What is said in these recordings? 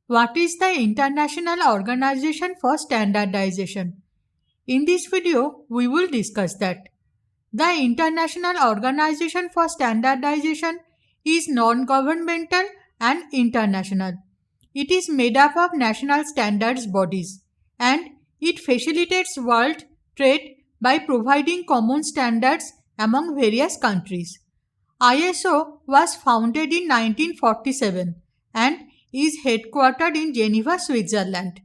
What is the International Organization for Standardization? In this video, we will discuss that. The International Organization for Standardization is non-governmental and international. It is made up of national standards bodies and it facilitates world trade by providing common standards among various countries. ISO was founded in 1947 and is headquartered in Geneva, Switzerland.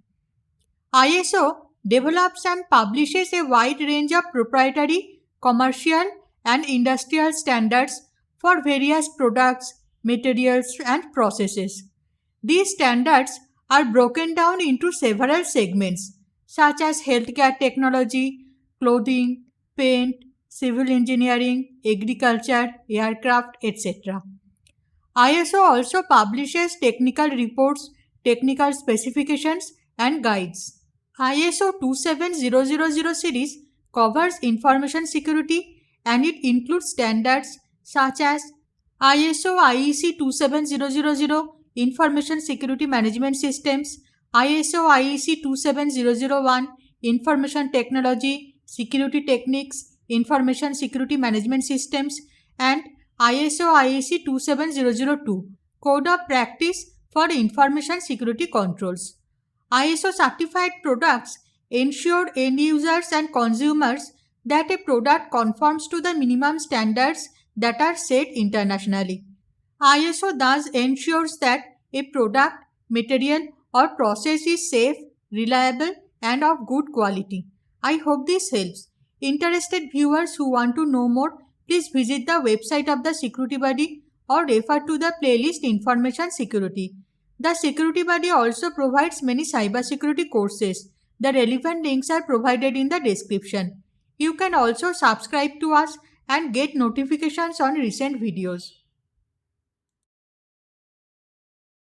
ISO develops and publishes a wide range of proprietary, commercial, and industrial standards for various products, materials, and processes. These standards are broken down into several segments such as healthcare technology, clothing, paint, civil engineering, agriculture, aircraft, etc. ISO also publishes technical reports, technical specifications, and guides. ISO 27000 series covers information security and it includes standards such as ISO IEC 27000 Information Security Management Systems, ISO IEC 27001 Information Technology, Security Techniques, Information Security Management Systems, and ISO IEC 27002 Code of Practice for Information Security Controls. ISO certified products ensure end users and consumers that a product conforms to the minimum standards that are set internationally. ISO thus ensures that a product, material, or process is safe, reliable, and of good quality. I hope this helps. Interested viewers who want to know more, please visit the website of the Security Body or refer to the playlist Information Security. The Security Body also provides many cybersecurity courses. The relevant links are provided in the description. You can also subscribe to us and get notifications on recent videos.